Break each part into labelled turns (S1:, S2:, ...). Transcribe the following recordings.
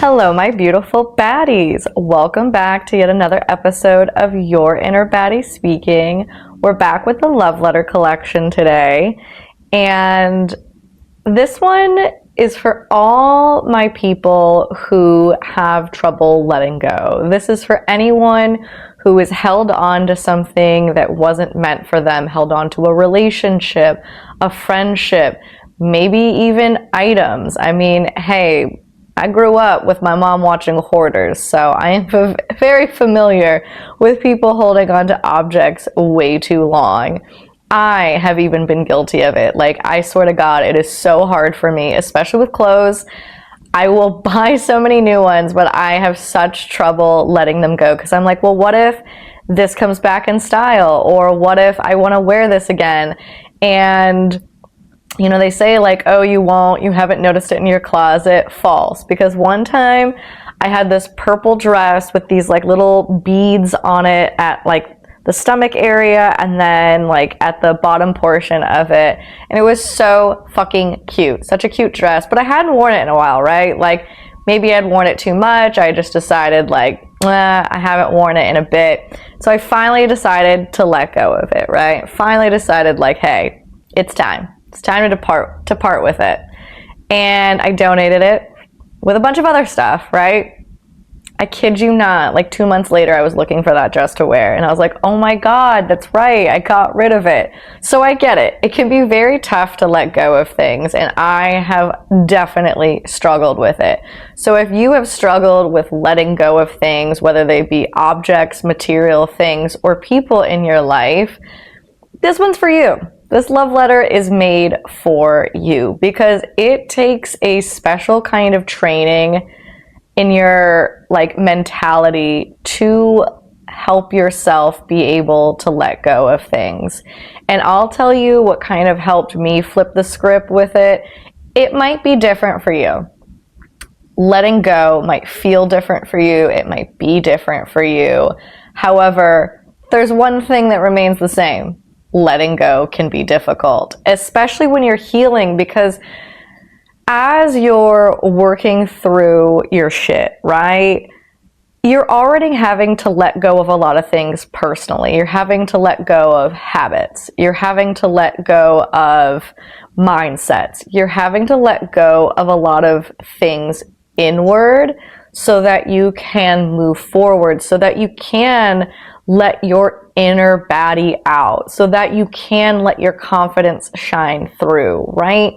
S1: Hello, my beautiful baddies. Welcome back to yet another episode of Your Inner Baddie Speaking. We're back with the love letter collection today. And this one is for all my people who have trouble letting go. This is for anyone who is held on to something that wasn't meant for them, held on to a relationship, a friendship, maybe even items. I mean, hey, I grew up with my mom watching Hoarders, so I am very familiar with people holding on to objects way too long. I have even been guilty of it. Like, I swear to God, it is so hard for me, especially with clothes. I will buy so many new ones, but I have such trouble letting them go because I'm like, well, what if this comes back in style? Or what if I want to wear this again? And you know, they say like, oh, you haven't noticed it in your closet. False. Because one time I had this purple dress with these like little beads on it at like the stomach area and then like at the bottom portion of it. And it was so fucking cute. Such a cute dress. But I hadn't worn it in a while, right? Like maybe I'd worn it too much. I just decided like, I haven't worn it in a bit. So I finally decided to let go of it, right? Finally decided like, hey, it's time. It's time to part with it. And I donated it with a bunch of other stuff, right? I kid you not, like 2 months later, I was looking for that dress to wear. And I was like, oh my God, that's right. I got rid of it. So I get it. It can be very tough to let go of things. And I have definitely struggled with it. So if you have struggled with letting go of things, whether they be objects, material things, or people in your life, this one's for you. This love letter is made for you because it takes a special kind of training in your like mentality to help yourself be able to let go of things. And I'll tell you what kind of helped me flip the script with it. It might be different for you. Letting go might feel different for you. It might be different for you. However, there's one thing that remains the same. Letting go can be difficult, especially when you're healing, because as you're working through your shit, right? You're already having to let go of a lot of things personally. You're having to let go of habits. You're having to let go of mindsets. You're having to let go of a lot of things inward so that you can move forward, so that you can let your inner baddie out, so that you can let your confidence shine through, right?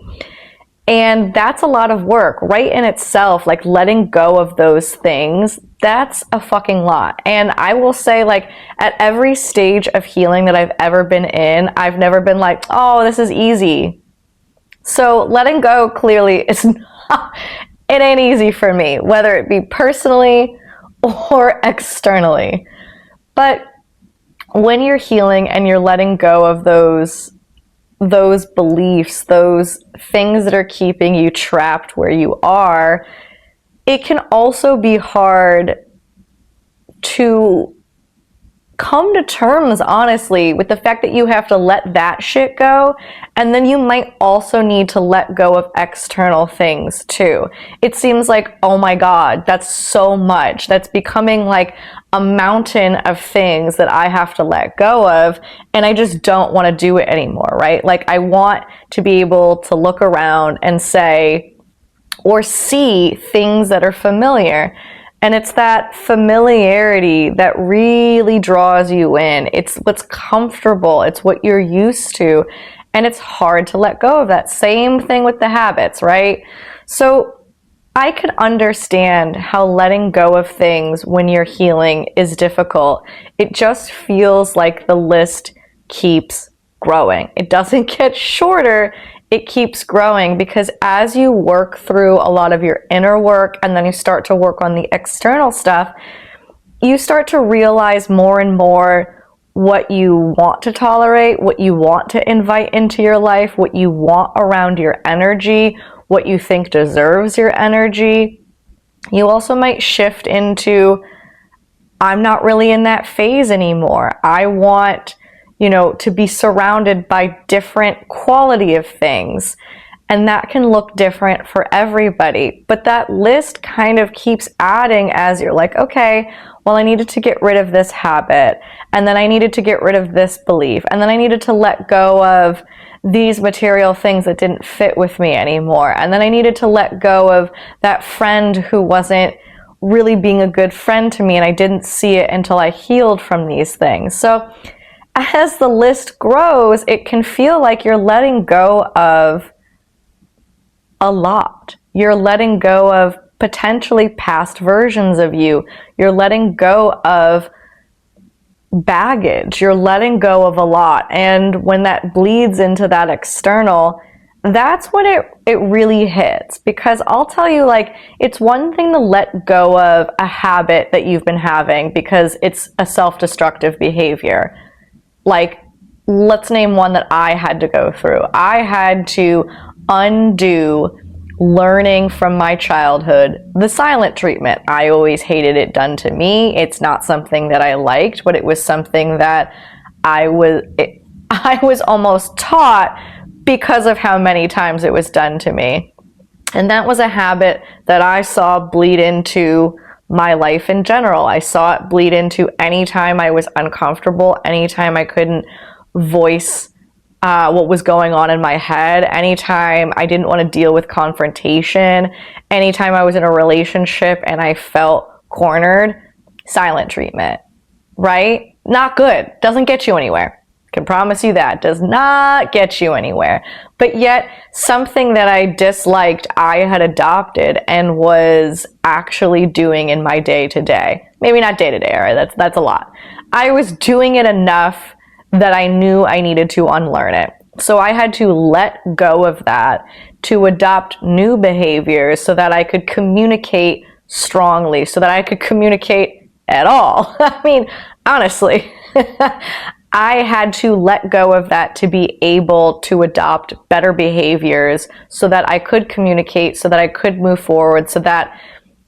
S1: And that's a lot of work right in itself, like letting go of those things. That's a fucking lot. And I will say, like, at every stage of healing that I've ever been in, I've never been like, oh, this is easy. So letting go clearly is not, it ain't easy for me, whether it be personally or externally. But when you're healing and you're letting go of those beliefs, those things that are keeping you trapped where you are, it can also be hard to come to terms, honestly, with the fact that you have to let that shit go. And then you might also need to let go of external things too. It seems like, oh my God, that's so much. That's becoming like a mountain of things that I have to let go of. And I just don't want to do it anymore, right? Like, I want to be able to look around and say, or see things that are familiar. And it's that familiarity that really draws you in. It's what's comfortable. It's what you're used to. And it's hard to let go of that. Same thing with the habits, right? So I could understand how letting go of things when you're healing is difficult. It just feels like the list keeps growing. It doesn't get shorter. It keeps growing, because as you work through a lot of your inner work and then you start to work on the external stuff, you start to realize more and more what you want to tolerate, what you want to invite into your life, what you want around your energy, what you think deserves your energy. You also might shift into, I'm not really in that phase anymore. I want to be surrounded by different quality of things. And that can look different for everybody. But that list kind of keeps adding as you're like, okay, well, I needed to get rid of this habit. And then I needed to get rid of this belief. And then I needed to let go of these material things that didn't fit with me anymore. And then I needed to let go of that friend who wasn't really being a good friend to me, and I didn't see it until I healed from these things. So as the list grows, it can feel like you're letting go of a lot. You're letting go of potentially past versions of you. You're letting go of baggage. You're letting go of a lot. And when that bleeds into that external, that's when it really hits. Because I'll tell you, like, it's one thing to let go of a habit that you've been having because it's a self-destructive behavior. Like, let's name one that I had to go through. I had to undo learning from my childhood the silent treatment. I always hated it done to me. It's not something that I liked, but it was something that I was almost taught because of how many times it was done to me. And that was a habit that I saw bleed into my life in general. I saw it bleed into any time I was uncomfortable, anytime I couldn't voice what was going on in my head, anytime I didn't want to deal with confrontation, anytime I was in a relationship and I felt cornered. Silent treatment, right? Not good. Doesn't get you anywhere. Can promise you that. Does not get you anywhere. But yet, something that I disliked, I had adopted and was actually doing in my day-to-day. Maybe not day-to-day, all right? That's a lot. I was doing it enough that I knew I needed to unlearn it. So I had to let go of that to adopt new behaviors so that I could communicate strongly, so that I could communicate at all. I mean, honestly, I had to let go of that to be able to adopt better behaviors so that I could communicate, so that I could move forward, so that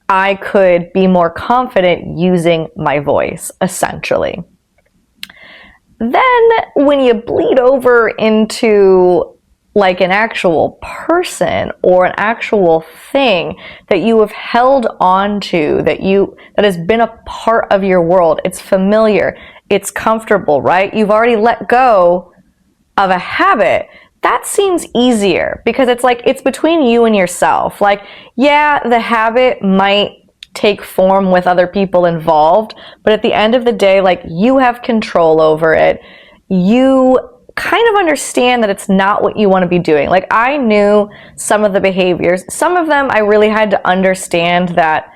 S1: I could be more confident using my voice, essentially. Then when you bleed over into like an actual person or an actual thing that you have held on to, that has been a part of your world, it's familiar, it's comfortable, right? You've already let go of a habit. That seems easier because it's like it's between you and yourself. Like, yeah, the habit might take form with other people involved, but at the end of the day, like, you have control over it. You kind of understand that it's not what you want to be doing. Like, I knew some of the behaviors. Some of them I really had to understand that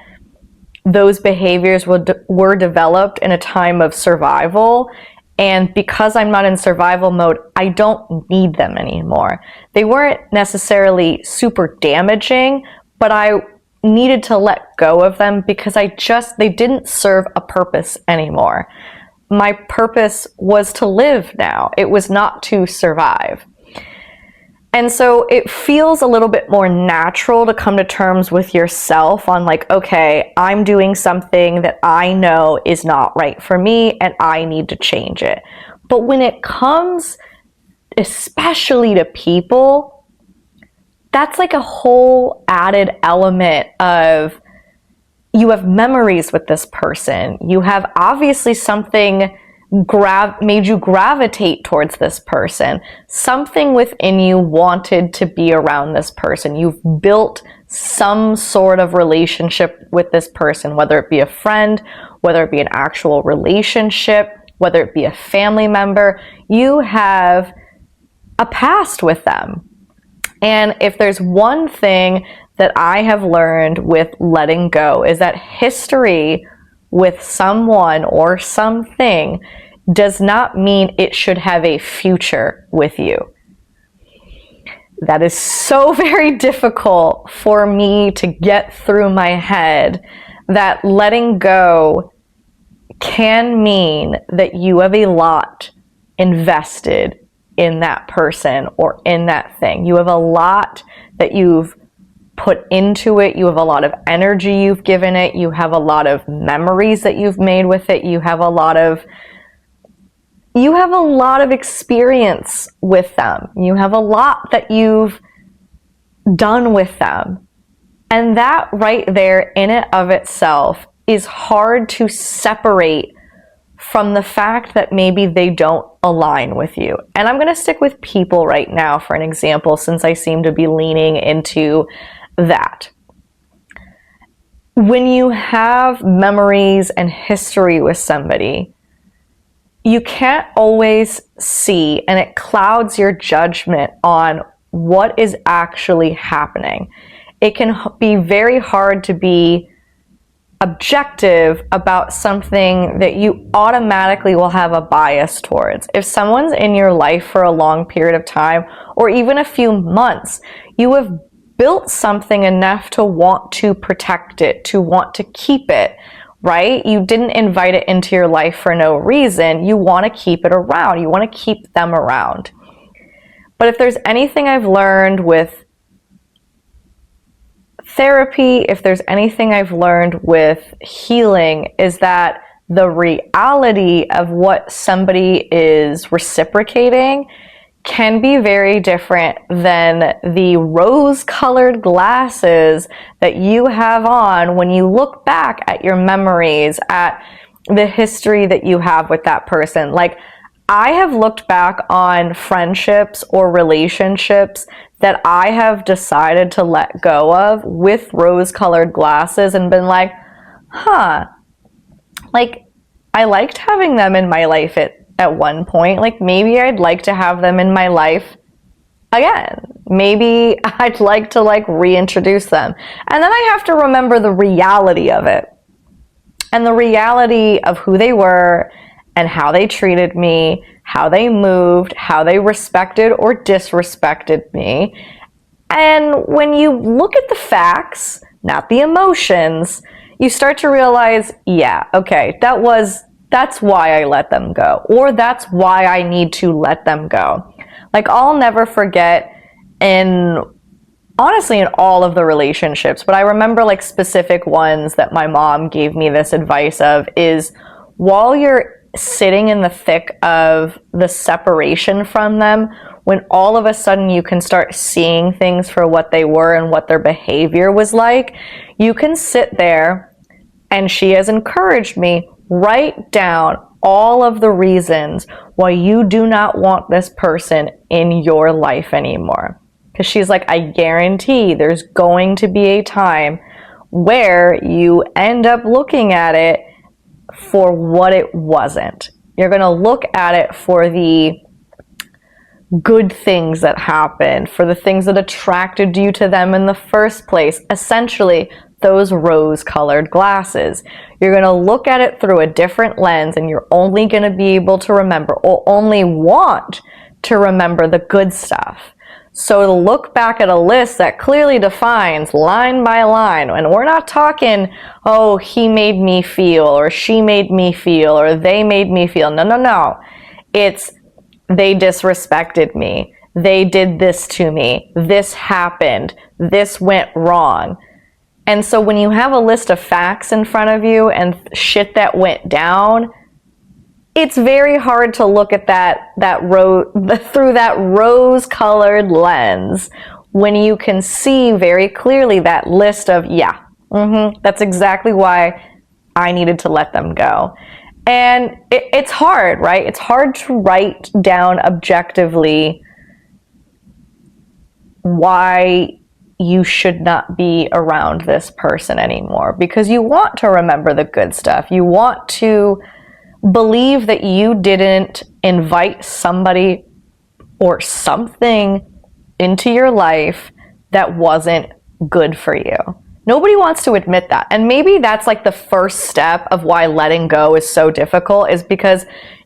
S1: those behaviors were developed in a time of survival. And because I'm not in survival mode, I don't need them anymore. They weren't necessarily super damaging, but I needed to let go of them because they didn't serve a purpose anymore. My purpose was to live now. It was not to survive. And so it feels a little bit more natural to come to terms with yourself on like, okay, I'm doing something that I know is not right for me and I need to change it. But when it comes especially to people, that's like a whole added element of, you have memories with this person. You have obviously something made you gravitate towards this person. Something within you wanted to be around this person. You've built some sort of relationship with this person, whether it be a friend, whether it be an actual relationship, whether it be a family member. You have a past with them. And if there's one thing that I have learned with letting go, is that history with someone or something does not mean it should have a future with you. That is so very difficult for me to get through my head, that letting go can mean that you have a lot invested in that person or in that thing. You have a lot that you've put into it. You have a lot of energy you've given it. You have a lot of memories that you've made with it. You have a lot of experience with them. You have a lot that you've done with them. And that right there in and of itself is hard to separate from the fact that maybe they don't align with you. And I'm going to stick with people right now for an example, since I seem to be leaning into that. When you have memories and history with somebody, you can't always see, and it clouds your judgment on what is actually happening. It can be very hard to be objective about something that you automatically will have a bias towards. If someone's in your life for a long period of time, or even a few months, you have built something enough to want to protect it, to want to keep it, right? You didn't invite it into your life for no reason. You want to keep it around. You want to keep them around. But if there's anything I've learned with therapy, if there's anything I've learned with healing, is that the reality of what somebody is reciprocating can be very different than the rose-colored glasses that you have on when you look back at your memories, at the history that you have with that person. Like, I have looked back on friendships or relationships that I have decided to let go of with rose-colored glasses and been like, like, I liked having them in my life at one point. Like, maybe I'd like to have them in my life again. Maybe I'd like to reintroduce them. And then I have to remember the reality of it. And the reality of who they were and how they treated me, how they moved, how they respected or disrespected me. And when you look at the facts, not the emotions, you start to realize, yeah, okay, that's why I let them go, or that's why I need to let them go. Like, I'll never forget honestly in all of the relationships, but I remember like specific ones that my mom gave me this advice of is, while you're sitting in the thick of the separation from them, when all of a sudden you can start seeing things for what they were and what their behavior was like, you can sit there, and she has encouraged me, write down all of the reasons why you do not want this person in your life anymore. Because she's like, I guarantee there's going to be a time where you end up looking at it for what it wasn't. You're going to look at it for the good things that happened, for the things that attracted you to them in the first place. Essentially, those rose-colored glasses. You're going to look at it through a different lens, and you're only going to be able to remember, or only want to remember, the good stuff. So to look back at a list that clearly defines line by line, and we're not talking, oh, he made me feel, or she made me feel, or they made me feel. No. It's, they disrespected me. They did this to me. This happened. This went wrong. And so when you have a list of facts in front of you and shit that went down, it's very hard to look at through that rose-colored lens when you can see very clearly that list of, that's exactly why I needed to let them go. And it's hard, right? It's hard to write down objectively why you should not be around this person anymore, because you want to remember the good stuff. You want to believe that you didn't invite somebody or something into your life that wasn't good for you. Nobody wants to admit that. And maybe that's like the first step of why letting go is so difficult, is because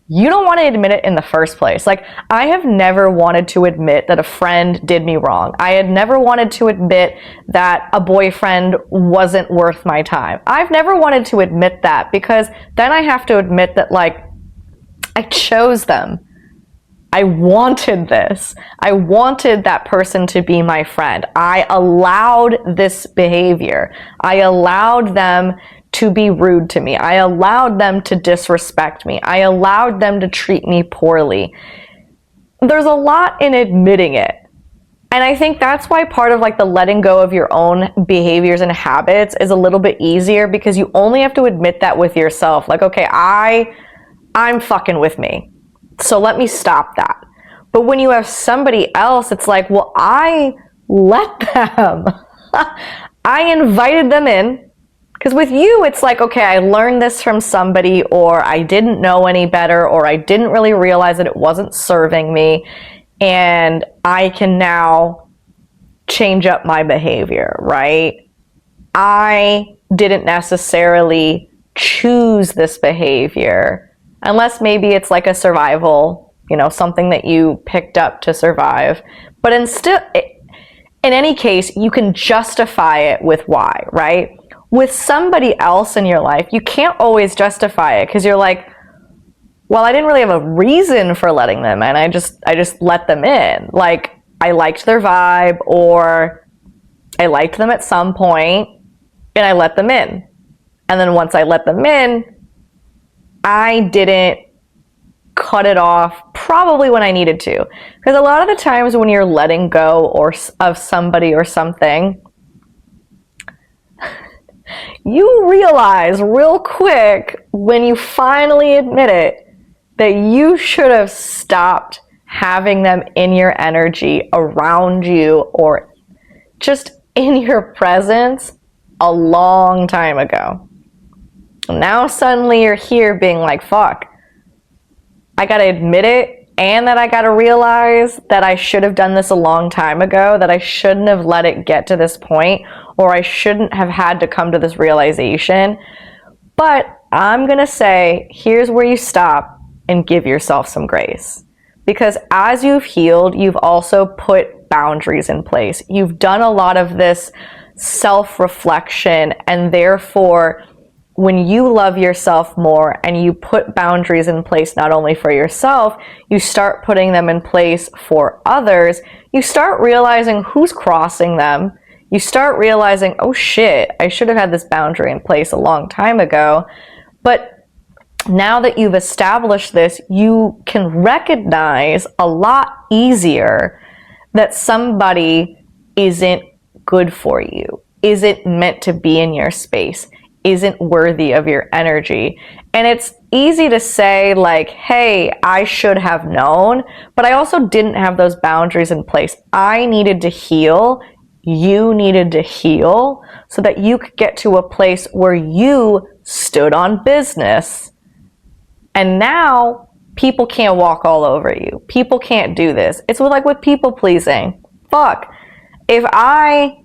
S1: you don't want to admit it in the first place. Like, I have never wanted to admit that a friend did me wrong. I had never wanted to admit that a boyfriend wasn't worth my time. I've never wanted to admit that, because then I have to admit that, like, I chose them. I wanted this. I wanted that person to be my friend. I allowed this behavior. I allowed them to be rude to me. I allowed them to disrespect me. I allowed them to treat me poorly. There's a lot in admitting it. And I think that's why part of like the letting go of your own behaviors and habits is a little bit easier, because you only have to admit that with yourself. Like, okay, I'm fucking with me, so let me stop that. But when you have somebody else, it's like, well, I let them. I invited them in. Because with you, it's like, okay, I learned this from somebody, or I didn't know any better, or I didn't really realize that it wasn't serving me, and I can now change up my behavior, right? I didn't necessarily choose this behavior, unless maybe it's like a survival, something that you picked up to survive. But in any case, you can justify it with why, right? With somebody else in your life, you can't always justify it, because you're like, well, I didn't really have a reason for letting them in. I just let them in. Like, I liked their vibe, or I liked them at some point, and I let them in. And then once I let them in, I didn't cut it off probably when I needed to. Because a lot of the times when you're letting go of somebody or something, you realize real quick when you finally admit it that you should have stopped having them in your energy, around you, or just in your presence a long time ago. Now suddenly you're here being like, fuck, I gotta admit it, and that I gotta realize that I should have done this a long time ago, that I shouldn't have let it get to this point, or I shouldn't have had to come to this realization. But I'm gonna say, here's where you stop and give yourself some grace. Because as you've healed, you've also put boundaries in place. You've done a lot of this self-reflection, and therefore, when you love yourself more and you put boundaries in place, not only for yourself, you start putting them in place for others. You start realizing who's crossing them. You start realizing, oh shit, I should have had this boundary in place a long time ago. But now that you've established this, you can recognize a lot easier that somebody isn't good for you, isn't meant to be in your space, isn't worthy of your energy. And it's easy to say like, hey, I should have known, but I also didn't have those boundaries in place. I needed to heal. You needed to heal so that you could get to a place where you stood on business. And now people can't walk all over you. People can't do this. It's like with people pleasing. Fuck. If I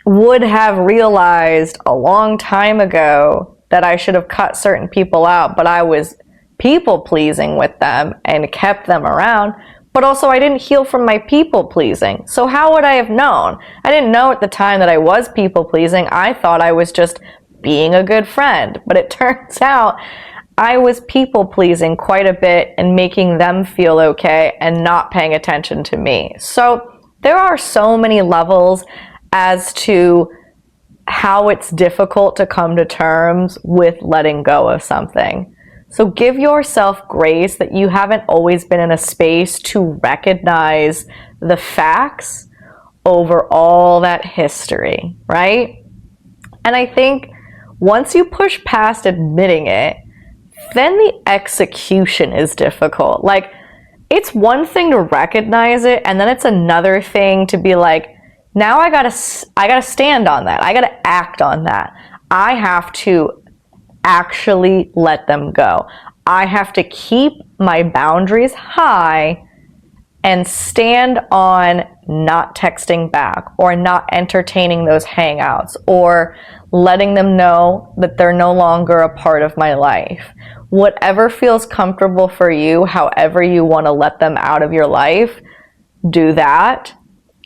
S1: would have realized a long time ago that I should have cut certain people out, but I was people pleasing with them and kept them around, but also I didn't heal from my people pleasing. So how would I have known? I didn't know at the time that I was people pleasing. I thought I was just being a good friend, but it turns out I was people pleasing quite a bit and making them feel okay and not paying attention to me. So there are so many levels as to how it's difficult to come to terms with letting go of something. So give yourself grace that you haven't always been in a space to recognize the facts over all that history, right? And I think once you push past admitting it, then the execution is difficult. Like, it's one thing to recognize it, and then it's another thing to be like, now I gotta stand on that. I gotta act on that. I have to actually let them go. I have to keep my boundaries high and stand on not texting back or not entertaining those hangouts or letting them know that they're no longer a part of my life. Whatever feels comfortable for you, however you want to let them out of your life, do that.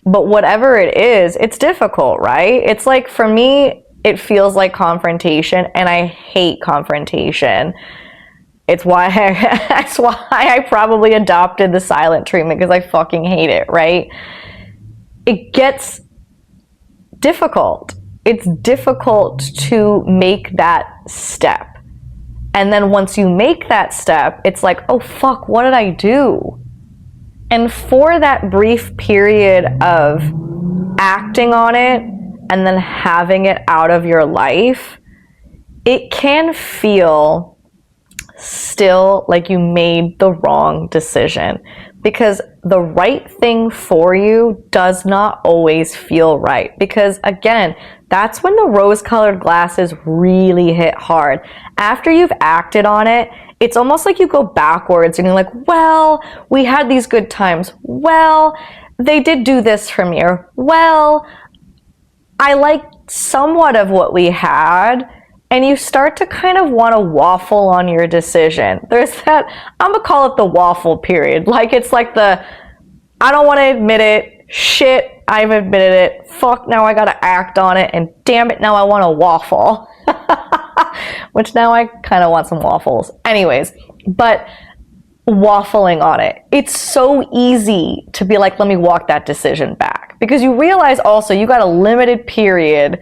S1: But whatever it is, it's difficult, right? It's like, for me, it feels like confrontation, and I hate confrontation. It's why I probably adopted the silent treatment, because I fucking hate it, right? It gets difficult. It's difficult to make that step. And then once you make that step, it's like, oh fuck, what did I do? And for that brief period of acting on it and then having it out of your life, it can feel still like you made the wrong decision, because the right thing for you does not always feel right. Because again, that's when the rose-colored glasses really hit hard. After you've acted on it, it's almost like you go backwards and you're like, well, we had these good times. Well, they did do this for me. Or, well, I liked somewhat of what we had. And you start to kind of want to waffle on your decision. There's that, I'm gonna call it the waffle period. Like, it's like the, I don't want to admit it, shit, I've admitted it, fuck, now I gotta act on it, and damn it, now I want to waffle. Which now I kind of want some waffles. Anyways, but waffling on it, it's so easy to be like, let me walk that decision back. Because you realize also you got a limited period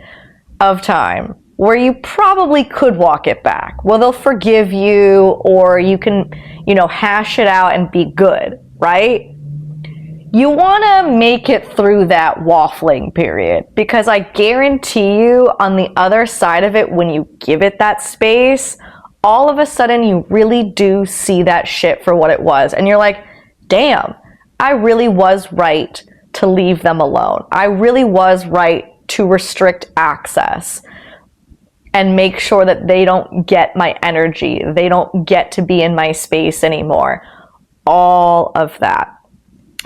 S1: of time where you probably could walk it back. Well, they'll forgive you, or you can, hash it out and be good, right? You want to make it through that waffling period, because I guarantee you on the other side of it, when you give it that space, all of a sudden you really do see that shit for what it was. And you're like, damn, I really was right to leave them alone. I really was right to restrict access and make sure that they don't get my energy. They don't get to be in my space anymore. All of that.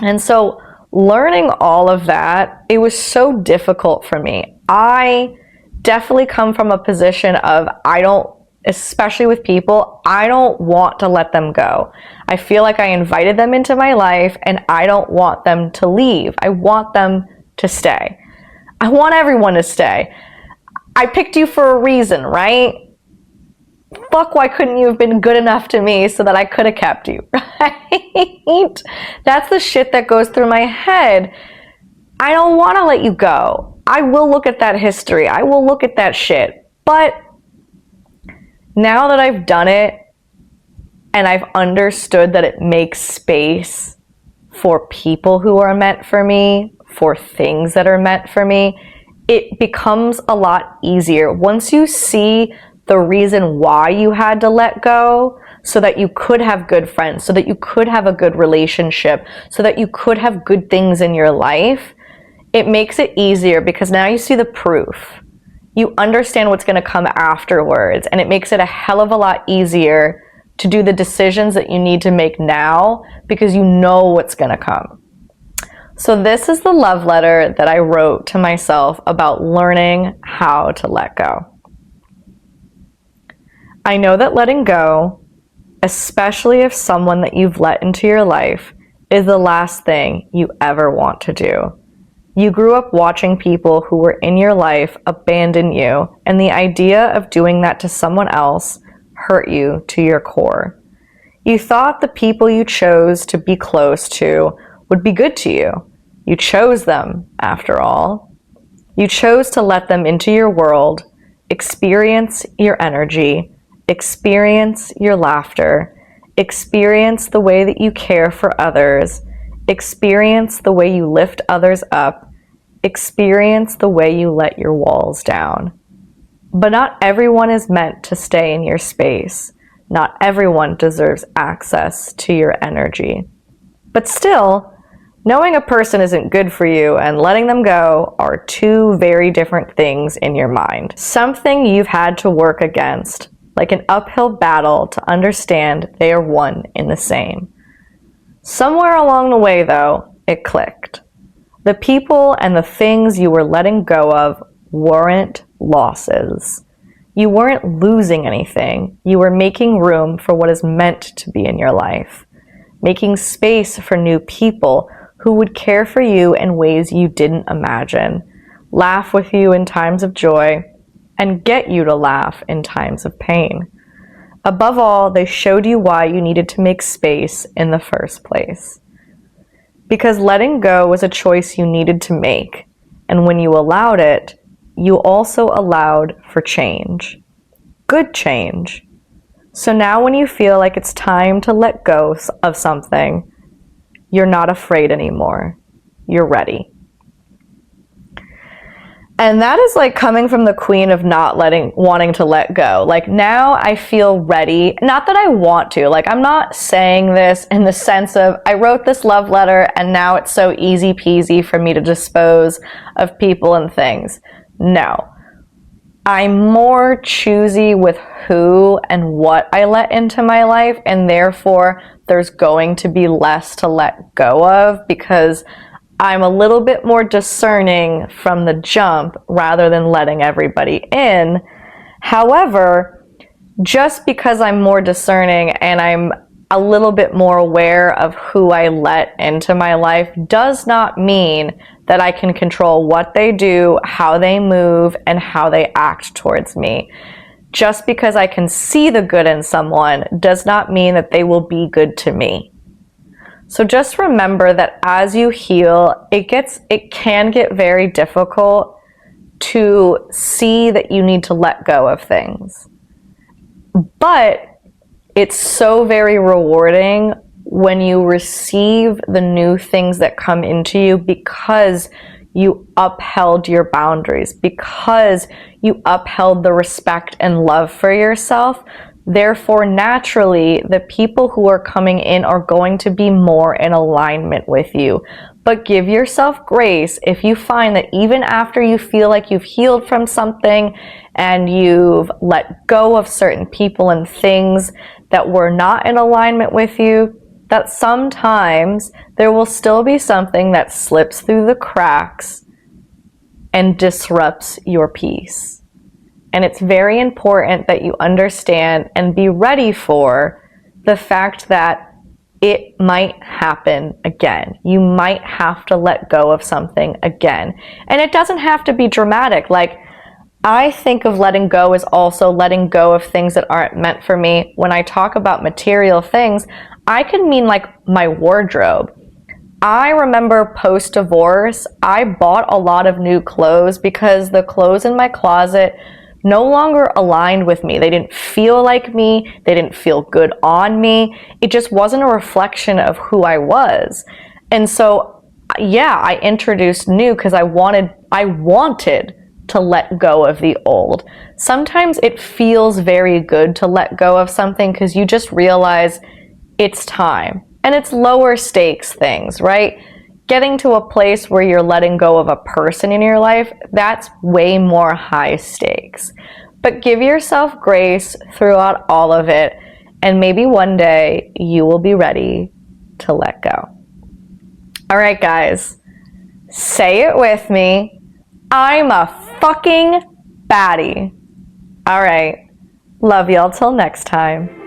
S1: And so learning all of that, it was so difficult for me. I definitely come from a position of, especially with people, I don't want to let them go. I feel like I invited them into my life and I don't want them to leave. I want them to stay. I want everyone to stay. I picked you for a reason, right? Fuck, why couldn't you have been good enough to me so that I could have kept you, right? That's the shit that goes through my head. I don't want to let you go. I will look at that history. I will look at that shit. But now that I've done it and I've understood that it makes space for people who are meant for me, for things that are meant for me, it becomes a lot easier. Once you see the reason why you had to let go, so that you could have good friends, so that you could have a good relationship, so that you could have good things in your life, it makes it easier, because now you see the proof. You understand what's going to come afterwards, and it makes it a hell of a lot easier to do the decisions that you need to make now, because you know what's going to come. So this is the love letter that I wrote to myself about learning how to let go. I know that letting go, especially if someone that you've let into your life, is the last thing you ever want to do. You grew up watching people who were in your life abandon you, and the idea of doing that to someone else hurt you to your core. You thought the people you chose to be close to would be good to you. You chose them, after all. You chose to let them into your world, experience your energy, experience your laughter, experience the way that you care for others, experience the way you lift others up, experience the way you let your walls down. But not everyone is meant to stay in your space. Not everyone deserves access to your energy. But still, knowing a person isn't good for you and letting them go are two very different things in your mind. Something you've had to work against, like an uphill battle to understand they are one in the same. Somewhere along the way, though, it clicked. The people and the things you were letting go of weren't losses. You weren't losing anything. You were making room for what is meant to be in your life, making space for new people who would care for you in ways you didn't imagine, laugh with you in times of joy, and get you to laugh in times of pain. Above all, they showed you why you needed to make space in the first place. Because letting go was a choice you needed to make, and when you allowed it, you also allowed for change. Good change. So now when you feel like it's time to let go of something, you're not afraid anymore. You're ready. And that is like coming from the queen of not wanting to let go. Like now I feel ready. Not that I want to. Like I'm not saying this in the sense of I wrote this love letter and now it's so easy peasy for me to dispose of people and things. No. I'm more choosy with who and what I let into my life, and therefore there's going to be less to let go of because I'm a little bit more discerning from the jump rather than letting everybody in. However, just because I'm more discerning and I'm a little bit more aware of who I let into my life does not mean that I can control what they do, how they move, and how they act towards me. Just because I can see the good in someone does not mean that they will be good to me. So just remember that as you heal, it can get very difficult to see that you need to let go of things. But it's so very rewarding when you receive the new things that come into you because you upheld your boundaries, because you upheld the respect and love for yourself. Therefore, naturally, the people who are coming in are going to be more in alignment with you. But give yourself grace if you find that even after you feel like you've healed from something and you've let go of certain people and things that were not in alignment with you, that sometimes there will still be something that slips through the cracks and disrupts your peace. And it's very important that you understand and be ready for the fact that it might happen again. You might have to let go of something again. And it doesn't have to be dramatic. Like, I think of letting go as also letting go of things that aren't meant for me. When I talk about material things, I can mean like my wardrobe. I remember post-divorce, I bought a lot of new clothes because the clothes in my closet no longer aligned with me. They didn't feel like me. They didn't feel good on me. It just wasn't a reflection of who I was. And so, yeah, I introduced new because I wanted to let go of the old. Sometimes it feels very good to let go of something because you just realize it's time. And it's lower stakes things, right? Getting to a place where you're letting go of a person in your life, that's way more high stakes. But give yourself grace throughout all of it, and maybe one day you will be ready to let go. All right, guys, say it with me. I'm a fucking baddie. All right, love y'all till next time.